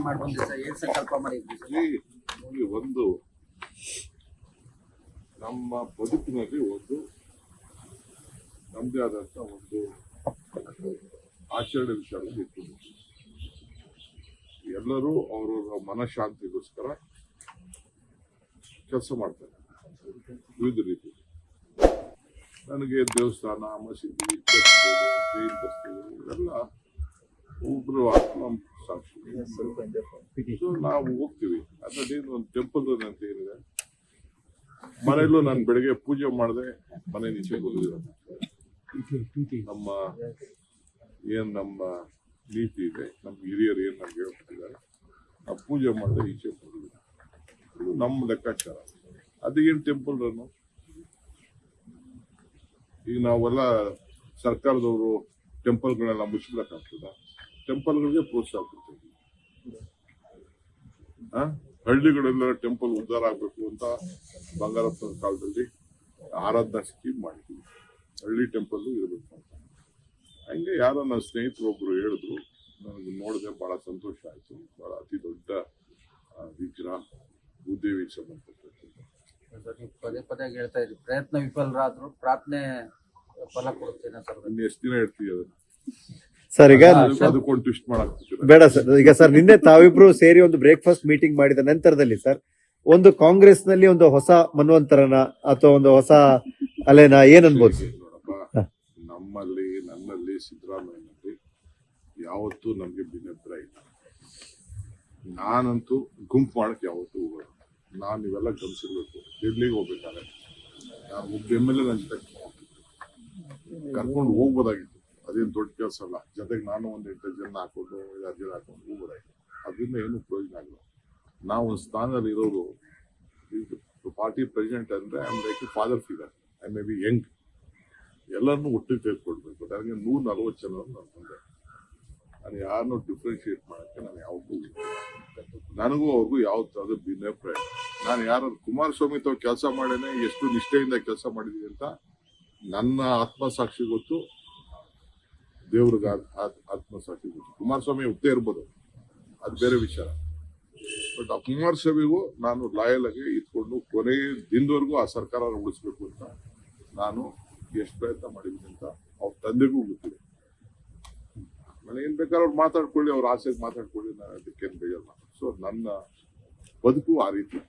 ಮಾಡ್ಬಂದ್ರಿ sir, ಏನ್ ಸಂಕಲ್ಪ ಮಾಡಿದ್ರಿ ಸರ್? ನೋಡಿ, ಒಂದು ನಮ್ಮ ಬದುಕಿನಲ್ಲಿ ಒಂದು ನಮ್ಮದೇ ಆದಂತ ಒಂದು ಆಚರಣೆ ವಿಚಾರದಲ್ಲಿ ಇತ್ತು. ಎಲ್ಲರೂ ಅವರವರ ಮನಃಶಾಂತಿಗೋಸ್ಕರ ಕೆಲಸ ಮಾಡ್ತಾರೆ ವಿವಿಧ ರೀತಿ. ನನಗೆ ದೇವಸ್ಥಾನ, ಮಸೀದಿ, ಚರ್ಚ್ಗಳು, ಜೈನ್ ಬಸ್ತಿಗಳು ಎಲ್ಲ ಒಬ್ರು ಆತ್ಮ ಸಾಕ್ಷಿ. ಸೊ ನಾವು ಹೋಗ್ತೀವಿ. ಅದೇನು ಒಂದು ಟೆಂಪಲ್ ಅಂತ ಏನಿದೆ, ಮನೆಯಲ್ಲೂ ನಾನು ಬೆಳಗ್ಗೆ ಪೂಜೆ ಮಾಡದೆ ಮನೆ ನೀಚೆ ಬಂದಿರೋ ನಮ್ಮ ನೀತಿ ಇದೆ. ನಮ್ಮ ಹಿರಿಯರು ಏನ್ ನಮ್ಗೆ ಹೇಳ್ತಿದ್ದಾರೆ, ನಾವು ಪೂಜೆ ಮಾಡದೆ ಈಚೆ ಬಂದಿದ್ದೀವಿ. ಇದು ನಮ್ಮ ಲೆಕ್ಕಾಚಾರ. ಅದೇನು ಟೆಂಪಲ್ ರನ್ನು. ಈಗ ನಾವೆಲ್ಲ ಸರ್ಕಾರದವರು ಟೆಂಪಲ್ಗಳೆಲ್ಲ ಮುಚ್ಚಬೇಕಾಗ್ತದ? ಟೆಂಪಲ್ಗಳಿಗೆ ಪ್ರೋತ್ಸಾಹ ಕೊಡ್ತೀವಿ. ಹಳ್ಳಿಗಳೆಲ್ಲ ಟೆಂಪಲ್ ಉದ್ಧಾರ ಆಗ್ಬೇಕು ಅಂತ ಬಂಗಾರಪ್ಪನ ಕಾಲದಲ್ಲಿ ಆರಾಧನಾ ಸ್ಕೀಮ್ ಮಾಡಿದ್ವಿ. ಹಳ್ಳಿ ಟೆಂಪಲ್ ಇರಬೇಕು ಅಂತ. ಹಂಗೆ ಯಾರೋ ನನ್ನ ಸ್ನೇಹಿತರು ಒಬ್ರು ಹೇಳಿದ್ರು, ನನಗೆ ನೋಡಿದೆ ಬಹಳ ಸಂತೋಷ ಆಯ್ತು. ಬಹಳ ಅತಿ ದೊಡ್ಡ ವಿಗ್ರಹ ಭೂದೇವಿಗೆ ಸಂಬಂಧಪಟ್ಟದ್ದು. ನೀವು ಪದೇ ಪದೇ ಹೇಳ್ತಾ ಇದ್ರಿ, ಪ್ರಯತ್ನ ವಿಫಲರಾದ್ರು ಪ್ರಾರ್ಥನೆ ಫಲ ಕೊಡುತ್ತೇನೆ ಸರ್. ಇನ್ನು ಎಷ್ಟು ದಿನ ಹೇಳ್ತೀವಿ ಅದನ್ನ ಸರ್? ಈಗ ಅದಕ್ಕೊಂದು ಟ್ವಿಸ್ಟ್ ಮಾಡಕ್ ಬೇಡ ಸರ್. ಈಗ ಸರ್, ನಿನ್ನೆ ತಾವಿಬ್ರು ಸೇರಿ ಒಂದು ಬ್ರೇಕ್ಫಾಸ್ಟ್ ಮೀಟಿಂಗ್ ಮಾಡಿದ ನಂತರದಲ್ಲಿ ಸರ್, ಒಂದು ಕಾಂಗ್ರೆಸ್ ನಲ್ಲಿ ಒಂದು ಹೊಸ ಮನ್ವಂತರನ ಅಥವಾ ಒಂದು ಹೊಸ ಅಲೆನ ಏನ್ ಅನ್ಬೋದು? ನೋಡಪ್ಪ, ನನ್ನಲ್ಲಿ ಸಿದ್ದರಾಮಯ್ಯನಲ್ಲಿ ಯಾವತ್ತೂ ನಮ್ಗೆ ಭಿನ್ನಾಭಿಪ್ರಾಯ ಇಲ್ಲ. ನಾನಂತೂ ಗುಂಪು ಮಾಡಕ್ ಯಾವತ್ತೂ ಹೋಗೋಣ. ನಾನು ಇವೆಲ್ಲ ಗಮನಿಸಿರ್ಬೇಕು. ಡೆಲ್ಲಿಗೆ ಹೋಗ್ಬೇಕಾದ್ರೆ ನಾನು ಒಬ್ಬ MLA ನನ್ನ ಜೊತೆ ಕರ್ಕೊಂಡು ಹೋಗ್ಬೋದಾಗಿತ್ತು. ಅದೇನು ದೊಡ್ಡ ಕೆಲಸ ಅಲ್ಲ. ಜೊತೆಗೆ ನಾನು ಒಂದು 8 ಜನ ಹಾಕೊಂಡು 10 ಜನ ಹಾಕೊಂಡು ಹೋಗ್ಬೋದಾಗಿತ್ತು. ಅದರಿಂದ ಏನು ಪ್ರಯೋಜನ ಆಗಿಲ್ಲ. ನಾವು ಒಂದು ಸ್ಥಾನದಲ್ಲಿ ಇರೋರು. ಪಾರ್ಟಿ ಪ್ರೆಸಿಡೆಂಟ್ ಅಂದ್ರೆ I am like A father figure. I may be Young. ಎಲ್ಲರನ್ನೂ ಒಟ್ಟಿಗೆ ತೆಗೆದುಕೊಳ್ಬೇಕು. ನನಗೆ 140 ಜನ ನಾನು ಬಂದೆ. ನಾನು ಯಾರನ್ನೂ ಡಿಫ್ರೆನ್ಶಿಯೇಟ್ ಮಾಡಕ್ಕೆ ನಾನು ಯಾವತ್ತೂ ನನಗೂ ಅವ್ರಿಗೂ ಯಾವತ್ತಾದ್ರೂ ಭಿನ್ನಾಭಿಪ್ರಾಯ. ನಾನು ಯಾರು ಕುಮಾರಸ್ವಾಮಿ ತಾವು ಕೆಲಸ ಮಾಡೇನೆ ಎಷ್ಟು ನಿಷ್ಠೆಯಿಂದ ಕೆಲಸ ಮಾಡಿದೀನಿ ಅಂತ ನನ್ನ ಆತ್ಮಸಾಕ್ಷಿ ಗೊತ್ತು, ದೇವ್ರಿಗೆ ಆತ್ಮಸಾಕ್ಷಿ ಗೊತ್ತು. ಕುಮಾರಸ್ವಾಮಿ ಒಪ್ಪೇ ಇರ್ಬೋದು, ಅದು ಬೇರೆ ವಿಚಾರ. ಬಟ್ ಆ ಕುಮಾರಸ್ವಾಮಿಗೂ ನಾನು ಲಾಯಲ್ ಆಗಿ ಇಟ್ಕೊಂಡು ಕೊನೆ ದಿನದವರೆಗೂ ಆ ಸರ್ಕಾರ ಉಳಿಸ್ಬೇಕು ಅಂತ ನಾನು ಎಷ್ಟು ಪ್ರಯತ್ನ ಮಾಡಿದ್ದೀನಿ ಅಂತ ಅವ್ರ ತಂದೆಗೂ ಗೊತ್ತಿದೆ. ನನಗೇನ್ ಬೇಕಾದ್ರೆ ಅವ್ರು ಮಾತಾಡ್ಕೊಳ್ಳಿ, ಅವ್ರ ಆಸೆಗೆ ಮಾತಾಡ್ಕೊಳ್ಳಿ, ನಾನು ಅದಕ್ಕೇನು ಬೇಜಾರಲ್ಲ. ಸೊ ನನ್ನ ಬದುಕು ಆ ರೀತಿ.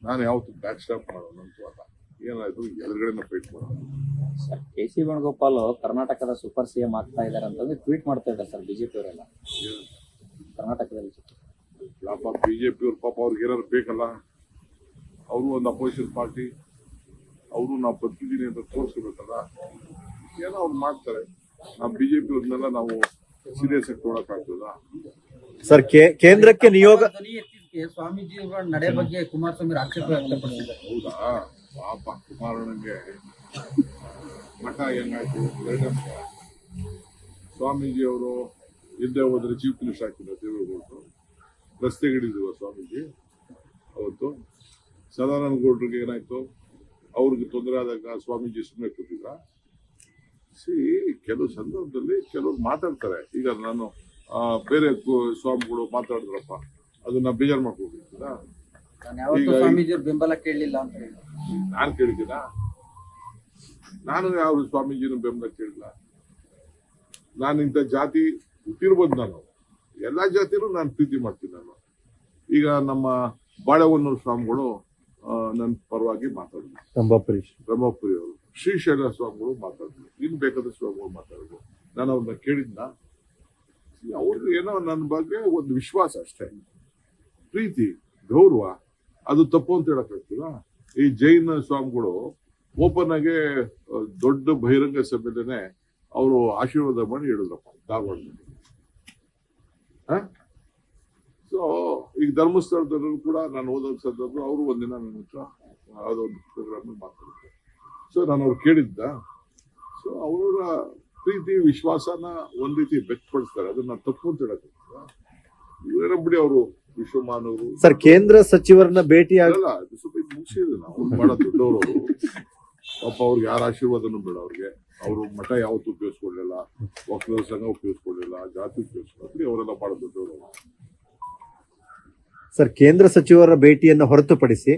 ನಾನು ಯಾವತ್ತು ಬ್ಯಾಕ್ ಸ್ಟಾಪ್ ಮಾಡೋಣಂತೂ ಅಲ್ಲ. ಏನಾಯ್ತು ಎದುರುಗಡೆನ ಫೈಟ್ ಮಾಡೋಣ. Sir, K C. ವೇಣುಗೋಪಾಲ್ ಕರ್ನಾಟಕದ ಸೂಪರ್ CM ಆಗ್ತಾ ಇದಾರೆ ಅಂತಂದ್ರೆ ಟ್ವೀಟ್ ಮಾಡ್ತಾ ಇದ್ದಾರೆ ಸರ್ ಬಿಜೆಪಿ ಅವರೆಲ್ಲ ಕರ್ನಾಟಕದಲ್ಲಿ. ಬಿಜೆಪಿ ಅವ್ರ ಪಾಪ ಅವ್ರಿಗೆ ಏನಾದ್ರು ಬೇಕಲ್ಲ. ಅವರು ಒಂದು ಅಪೋಸಿಷನ್ ಪಾರ್ಟಿ, ಅವರು ನಾವು ಬರ್ತಿದ್ದೀನಿ ಅಂತ ತೋರಿಸ್ಕೋಬೇಕಲ್ಲ. ಏನೋ ಅವ್ರು ಮಾಡ್ತಾರೆ. ನಾವು ಬಿಜೆಪಿ ಅವ್ರನ್ನೆಲ್ಲ ನಾವು ಸೀರಿಯಸ್ ಆಗಿ ತೊಗೊಳಕ್ ಆಗ್ತದ? ಸರ್, ಕೇಂದ್ರಕ್ಕೆ ನಿಯೋಗ ಸ್ವಾಮೀಜಿ ಅವರ ನಡೆ ಬಗ್ಗೆ ಕುಮಾರಸ್ವಾಮಿ ಆಕ್ಷೇಪ ವ್ಯಕ್ತಪಡಿಸಿದ್ದಾರೆ. ಹೌದಾ? ಪಾಪ ಕುಮಾರಣ್ಣಂಗೆ ಮಠ ಹೆಂಗಾಯ್ತು? ಸ್ವಾಮೀಜಿ ಅವರು ಇಲ್ಲದೆ ಹೋದ್ರೆ ಚೀಫ್ ಮಿನಿಸ್ಟರ್ ಆಗ್ತಿಲ್ಲ ದೇವೇಗೌಡರು. ರಸ್ತೆಗಿಡಿದ್ರು ಸ್ವಾಮೀಜಿ ಅವತ್ತು. ಸದಾನಂದ ಗೌಡ್ರಿಗೆ ಏನಾಯ್ತು? ಅವ್ರಿಗೆ ತೊಂದರೆ ಆದಾಗ ಸ್ವಾಮೀಜಿ ಸುಮ್ಮನೆ ಕೂತಿದ್ರ? ಕೆಲವು ಸಂದರ್ಭದಲ್ಲಿ ಕೆಲವರು ಮಾತಾಡ್ತಾರೆ. ಈಗ ನಾನು ಬೇರೆ ಸ್ವಾಮಿಗಳು ಮಾತಾಡಿದ್ರಪ್ಪ, ಅದನ್ನ ಬೇಜಾರು ಮಾಡ್ಕೋಬೇಕಿಲ್ಲ. ಸ್ವಾಮೀಜಿ ಬೆಂಬಲ ಕೇಳಲಿಲ್ಲ ಅಂತ ನಾನ್ ಕೇಳಿದ್ದೀನ? ನಾನು ಯಾವ ಸ್ವಾಮೀಜಿನ ಬೆಂಬಲ ಕೇಳಿಲ್ಲ. ನಾನು ಇಂಥ ಜಾತಿ ಹುಟ್ಟಿರ್ಬೋದು. ನಾನು ಎಲ್ಲಾ ಜಾತಿನೂ ನಾನು ಪ್ರೀತಿ ಮಾಡ್ತೀನಿ. ನಾನು ಈಗ ನಮ್ಮ ಬಾಳೆಹೊನ್ನೂರು ಸ್ವಾಮಿಗಳು ನನ್ನ ಪರವಾಗಿ ಮಾತಾಡಿದ್ರು. ಬ್ರಹ್ಮಪುರಿ ಅವರು, ಶ್ರೀಶೈಲ ಸ್ವಾಮಿಗಳು ಮಾತಾಡಿದ್ರು. ಇನ್ ಬೇಕಾದ ಸ್ವಾಮಿಗಳು ಮಾತಾಡಿದ್ರು. ನಾನು ಅವ್ರನ್ನ ಕೇಳಿದ್ನ? ಅವ್ರಿಗೆ ಏನೋ ನನ್ನ ಬಗ್ಗೆ ಒಂದು ವಿಶ್ವಾಸ ಅಷ್ಟೇ, ಪ್ರೀತಿ, ಗೌರವ. ಅದು ತಪ್ಪು ಅಂತ ಹೇಳಕ್ಕಾಗ್ತದ? ಈ ಜೈನ ಸ್ವಾಮಿಗಳು ಓಪನ್ ಆಗಿ ದೊಡ್ಡ ಬಹಿರಂಗ ಸಭೆಯಲ್ಲೇನೆ ಅವರು ಆಶೀರ್ವಾದ ಮಾಡಿ ಹೇಳಿದ್ರಪ್ಪ ಧಾರವಾಡದಲ್ಲಿ. ಸೊ ಈಗ ಧರ್ಮಸ್ಥಳದಲ್ಲೂ ಕೂಡ ನಾನು ಹೋದ ಸಂದರ್ಭ ಅವರು ಒಂದಿನ ನನ್ನ ಹತ್ರ ಯಾವುದೋ ಒಂದು ಪ್ರೋಗ್ರಾಮ್ ಮಾತಾಡಿದ್ರು. ಸೊ ನಾನು ಅವ್ರು ಕೇಳಿದ್ದ. ಸೊ ಅವರ ಪ್ರೀತಿ ವಿಶ್ವಾಸನ ಒಂದ್ ರೀತಿ ವ್ಯಕ್ತಪಡಿಸ್ತಾರೆ. ಅದನ್ನ ತಪ್ಪು ಅಂತ ಹೇಳಕ್ಕಾಗ್ತದ? ಇವರೇನ ಬಿಡಿ, ಅವರು ವಿಶ್ವಮಾನವರು. ಸರ್, ಕೇಂದ್ರ ಸಚಿವರನ್ನ ಭೇಟಿ ಆಗಲ್ಲ. ಸ್ವಲ್ಪ ಇದು ಮುಗಿಸಿದ್ರು. ನಾವು ಬಹಳ ದೊಡ್ಡವರು. ಪಾಪ ಅವ್ರಿಗೆ ಯಾರ ಆಶೀರ್ವಾದನೂ ಬೇಡ ಅವ್ರಿಗೆ. ಅವರು ಮಠ ಯಾವತ್ತೂ ಉಪಯೋಗಿಸ್ಕೊಳ್ಳಿಲ್ಲ, ವಕೀಲರ ಸಂಘ ಉಪಯೋಗಿಸ್ಕೊಳ್ಳಿಲ್ಲ, ಜಾತಿ ಉಪಯೋಗಿಸ್ಕೊಳ್ಳಿ. ಅವರೆಲ್ಲ ಬಹಳ ದೊಡ್ಡವರು. ಸರ್, ಕೇಂದ್ರ ಸಚಿವರ ಭೇಟಿಯನ್ನು ಹೊರತುಪಡಿಸಿ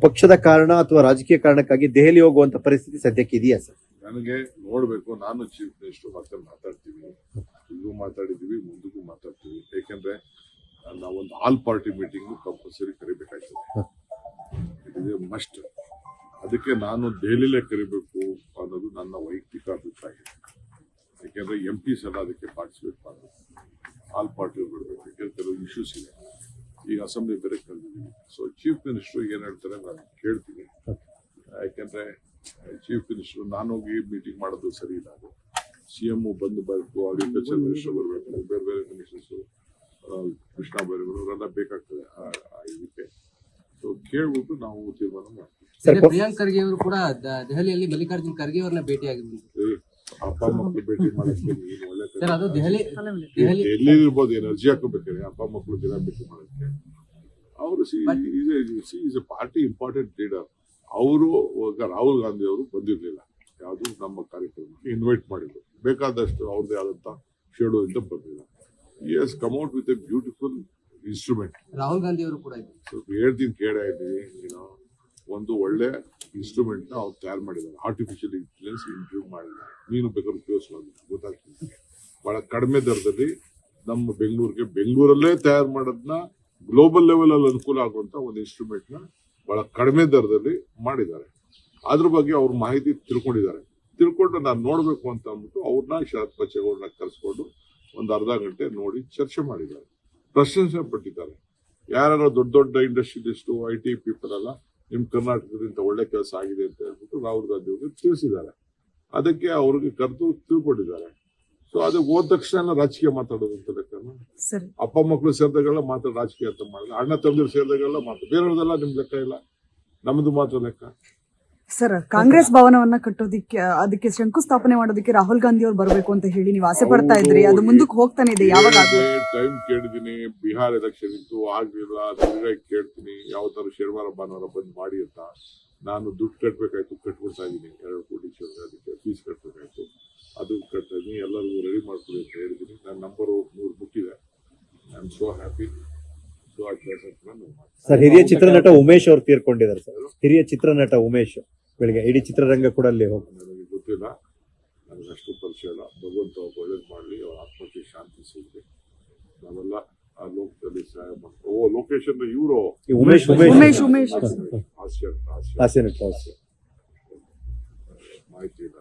ಪಕ್ಷದ ಕಾರಣ ಅಥವಾ ರಾಜಕೀಯ ಕಾರಣಕ್ಕಾಗಿ ದೆಹಲಿ ಹೋಗುವಂತ ಪರಿಸ್ಥಿತಿ ಸದ್ಯಕ್ಕೆ ಇದೆಯಾ ಸರ್? ನನಗೆ ನೋಡ್ಬೇಕು. ನಾನು ಚೀಫ್ ಮಿನಿಸ್ಟರ್ ಮತ್ತೆ ಮಾತಾಡ್ತೀವಿ, ಈಗೂ ಮಾತಾಡಿದೀವಿ, ಮುಂದಕ್ಕೂ ಮಾತಾಡ್ತೀವಿ. ಯಾಕೆಂದ್ರೆ ನಾವೊಂದು ಆಲ್ ಪಾರ್ಟಿ ಮೀಟಿಂಗ್ ಕಂಪಲ್ಸರಿ ಕರಿಬೇಕಾಗ್ತದೆ, ಇದು ಮಸ್ಟ್. ಅದಕ್ಕೆ ನಾನು ದೆಹಲಿಲೇ ಕರಿಬೇಕು ಅನ್ನೋದು ನನ್ನ ವೈಯಕ್ತಿಕ ಅಭಿಪ್ರಾಯ. ಯಾಕೆಂದ್ರೆ MPs ಎಲ್ಲ ಅದಕ್ಕೆ ಪಾರ್ಟಿಸಿಪೇಟ್ ಮಾಡಬೇಕು, ಆಲ್ ಪಾರ್ಟಿ ಬಿಡಬೇಕು. ಯಾಕೆಂದ್ರೆ ಕೆಲವು ಇಶ್ಯೂಸ್ ಇದೆ, ಈಗ ಅಸೆಂಬ್ಲಿ ಬೇರೆ ಕರೆದಿದ್ದೀವಿ. ಸೊ ಚೀಫ್ ಮಿನಿಸ್ಟರ್ ಏನ್ ಹೇಳ್ತಾರೆ ನಾನು ಕೇಳ್ತೀನಿ. ಯಾಕೆಂದ್ರೆ ಚೀಫ್ ಮಿನಿಸ್ಟರ್ ನಾನು ಹೋಗಿ ಮೀಟಿಂಗ್ ಮಾಡೋದು ಸರಿ ಇಲ್ಲ. ಅದು CM ಬಂದು ಬರಬೇಕು, ಅಗ್ರಿಕಲ್ಚರ್ ಮಿನಿಸ್ಟರ್ ಬರಬೇಕು, ಬೇರೆ ಬೇರೆ ಮಿನಿಸ್ಟರ್ಸ್, ಕೃಷ್ಣ ಬೈರೇಗೌಡ ಅವರೆಲ್ಲ ಬೇಕಾಗ್ತದೆ ಇದಕ್ಕೆ. ಸೊ ಕೇಳ್ಬಿಟ್ಟು ನಾವು ತೀರ್ಮಾನ ಮಾಡ್ತೀವಿ. ಪ್ರಿಯಾಂಕ್ ಖರ್ಗೆ ಅವರು ಕೂಡ ದೆಹಲಿಯಲ್ಲಿ ಮಲ್ಲಿಕಾರ್ಜುನ್ ಖರ್ಗೆ ಅವ್ರನ್ನ ಭೇಟಿಯಾಗಿದ್ರು. ಅಪ್ಪ ಮಕ್ಕಳು ಭೇಟಿ ಮಾಡಕ್ಕೆ ನೀನು ಒಳ್ಳೆ ಸರ್, ಅದು ದೆಹಲಿ ಎಲ್ಲಿ ಇರ್ಬೋದು, ಏನು ಅರ್ಜಿ ಹಾಕೋಬೇಕಾದ್ರೆ ಅಪ್ಪ ಮಕ್ಕಳು ದಿನ ಭೇಟಿ ಮಾಡಕ್ಕೆ. ಅವರು is A party important leader. ಅವರು ರಾಹುಲ್ ಗಾಂಧಿ ಅವರು ಬಂದಿರಲಿಲ್ಲ, ಯಾವುದು ನಮ್ಮ ಕಾರ್ಯಕ್ರಮಕ್ಕೆ ಇನ್ವೈಟ್ ಮಾಡಿದ್ರು. ಬೇಕಾದಷ್ಟು ಅವ್ರದ್ದೇ ಆದಂತ ಶೆಡ್ಯೂಲ್ ಇಂದ ಬಂದಿಲ್ಲ. He has come out with a beautiful instrument. Rahul Gandhi ಅವರು ಕೂಡ ಇದ್ರು. ಸೊ ಹೇಳ್ತೀನಿ, ಕೇಳ ಇದ್ದೀನಿ, ಒಂದು ಒಳ್ಳೆ ಇನ್ಸ್ಟ್ರೂಮೆಂಟ್ ನ ಅವ್ರು ತಯಾರು ಮಾಡಿದ್ದಾರೆ. ಆರ್ಟಿಫಿಷಿಯಲ್ ಇಂಟೆಲಿಜೆನ್ಸ್ ಇಂಪ್ರೂವ್ ಮಾಡಿದ್ದಾರೆ. ನೀನು ಬೇಕಾದ್ರೆ ಉಪಯೋಗಿಸಬಹುದು, ಗೊತ್ತಾಗ್ತದೆ. ಬಹಳ ಕಡಿಮೆ ದರದಲ್ಲಿ ನಮ್ಮ ಬೆಂಗಳೂರಲ್ಲೇ ತಯಾರು ಮಾಡೋದನ್ನ ಗ್ಲೋಬಲ್ ಲೆವೆಲ್ ಅಲ್ಲಿ ಅನುಕೂಲ ಆಗುವಂತ ಒಂದು ಇನ್ಸ್ಟ್ರೂಮೆಂಟ್ ನ ಬಹಳ ಕಡಿಮೆ ದರದಲ್ಲಿ ಮಾಡಿದ್ದಾರೆ. ಅದ್ರ ಬಗ್ಗೆ ಅವ್ರ ಮಾಹಿತಿ ತಿಳ್ಕೊಂಡು ನಾನು ನೋಡ್ಬೇಕು ಅಂತ ಅಂದ್ಬಿಟ್ಟು ಅವ್ರನ್ನ ಶರತ್ ಬಚ್ಚೇಗೌಡರನ್ನ ಕರೆಸ್ಕೊಂಡು ಒಂದು ಅರ್ಧ ಗಂಟೆ ನೋಡಿ ಚರ್ಚೆ ಮಾಡಿದ್ದಾರೆ, ಪ್ರಶಂಸೆ ಪಟ್ಟಿದ್ದಾರೆ. ಯಾರು ದೊಡ್ಡ ದೊಡ್ಡ ಇಂಡಸ್ಟ್ರಿಯಲಿಸ್ಟ್, IT ಪೀಪಲ್ ಎಲ್ಲ ನಿಮ್ ಕರ್ನಾಟಕದಿಂದ ಒಳ್ಳೆ ಕೆಲಸ ಆಗಿದೆ ಅಂತ ಹೇಳ್ಬಿಟ್ಟು ರಾಹುಲ್ ಗಾಂಧಿ ಅವರಿಗೆ ತಿಳಿಸಿದ್ದಾರೆ. ಅದಕ್ಕೆ ಅವ್ರಿಗೆ ಕರೆದು ತಿಳ್ಕೊಂಡಿದ್ದಾರೆ. ಸೊ ಅದು ಹೋದ ತಕ್ಷಣ ರಾಜಕೀಯ ಮಾತಾಡೋದು ಅಂತ ಲೆಕ್ಕನ, ಅಪ್ಪ ಮಕ್ಕಳು ಸೇರಿದಾಗೆಲ್ಲ ಮಾತಾಡ ರಾಜಕೀಯ ಅಂತ ಮಾಡಿದ್ರೆ, ಅಣ್ಣ ತಮ್ಮದಿರು ಸೇರಿದಾಗೆಲ್ಲ ಮಾತಾಡ, ಬೇರೆಯವ್ರದೆಲ್ಲ ನಿಮ್ ಲೆಕ್ಕ ಇಲ್ಲ, ನಮ್ದು ಮಾತ್ರ ಲೆಕ್ಕ. ಸರ್, ಕಾಂಗ್ರೆಸ್ ಭವನವನ್ನ ಕಟ್ಟೋದಿಕ್ಕೆ, ಅದಕ್ಕೆ ಶಂಕುಸ್ಥಾಪನೆ ಮಾಡೋದಕ್ಕೆ ರಾಹುಲ್ ಗಾಂಧಿ ಅವ್ರು ಬರಬೇಕು ಅಂತ ಹೇಳಿ ನೀವು ಆಸೆ ಪಡ್ತಾ ಇದ್ರಿ, ಅದು ಮುಂದಕ್ಕೆ ಹೋಗ್ತಾನೆ ಇದೆ. ಯಾವಾಗ ಟೈಮ್ ಕೇಳಿದೀನಿ, ಬಿಹಾರ್ ಎಲೆಕ್ಷನ್ ಇತ್ತು, ಆಗ್ಲಿಲ್ಲ. ತಿರ್ಗಾ ಕೇಳ್ತೀನಿ, ಯಾವ ತರ ಶನಿವಾರ ಭಾನುವಾರ ಬಂದ್ ಮಾಡಿ ಅಂತ. ನಾನು ದುಡ್ಡು ಕಟ್ಬೇಕಾಯ್ತು, ಕಟ್ಬಿಡ್ತಾ ಇದೀನಿ. 2 ಕೋಟಿ ಅದಕ್ಕೆ ಫೀಸ್ ಕಟ್ಬೇಕಾಯ್ತು, ಅದು ಕಟ್ತಾ ಇದೀನಿ. ಎಲ್ಲರಿಗೂ ರೆಡಿ ಮಾಡ್ಕೊಡಿ ಅಂತ ಹೇಳಿದೀನಿ. ನನ್ನ ನಂಬರ್ 100 ಮುಟ್ಟಿದೆ. I am so happy. Sir, ಹಿರಿಯ ಚಿತ್ರನಟ ಉಮೇಶ್ ಅವರು ತೀರ್ಕೊಂಡಿದ್ದಾರೆ ಸರ್. ಹಿರಿಯ ಚಿತ್ರನಟ ಉಮೇಶ್ ಬೆಳಿಗ್ಗೆ ಇಡೀ ಚಿತ್ರರಂಗ ಕೂಡ ಅಲ್ಲಿ ಹೋಗಿ, ನನಗೆ ಗೊತ್ತಿಲ್ಲ, ನನಗೆ ಅಷ್ಟು ಪರಿಚಯ ಇಲ್ಲ. ಭಗವಂತ ಒಳ್ಳೇದು ಮಾಡಲಿ, ಅವ್ರ ಆತ್ಮಕ್ಕೆ ಶಾಂತಿ ಸಿಗಲಿ. ನಾವೆಲ್ಲ ಆ ಲೋಕದಲ್ಲಿ ಸಹಾಯ ಮಾಡ್ತೀವಿ. ಲೋಕೇಶ್ ಅಂದ್ರೆ ಇವರು ಉಮೇಶ್ ಹಾಸ್ಯ ಮಾಹಿತಿ ಇಲ್ಲ.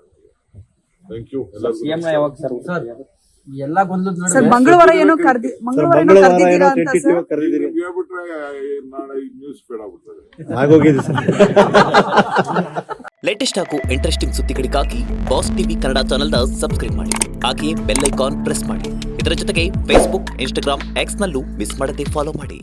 Thank you. CM ಯಾವಾಗ ಸರ್? ಎಲ್ಲಾ ಗೊಂದಲದ ಸರ್, ನಡುವೆ ಮಂಗಳವಾರ ಏನೋ ಕರೆದಿದ್ದೀರಾ ಅಂತ ಸರ್. ಹೇಳ್ಬಿಟ್ರೆ ನಾಳೆ ನ್ಯೂಸ್ ಬೇಡ ಆಗ್ಬಿಡ್ತದೆ. ಆಗೋಗಿದೆ ಸರ್. ಲೇಟೆಸ್ಟ್ ಹಾಗೂ ಇಂಟ್ರೆಸ್ಟಿಂಗ್ ಸುದ್ದಿಗಳಿಗಾಗಿ ಬಾಸ್ ಟಿವಿ ಕನ್ನಡ ಚಾನೆಲ್ನ ಸಬ್ಸ್ಕ್ರೈಬ್ ಮಾಡಿ. ಹಾಗೆಯೇ ಬೆಲ್ ಐಕಾನ್ ಪ್ರೆಸ್ ಮಾಡಿ. ಇದರ ಜೊತೆಗೆ ಫೇಸ್ಬುಕ್, ಇನ್ಸ್ಟಾಗ್ರಾಮ್, X ನಲ್ಲೂ ಮಿಸ್ ಮಾಡದೆ ಫಾಲೋ ಮಾಡಿ.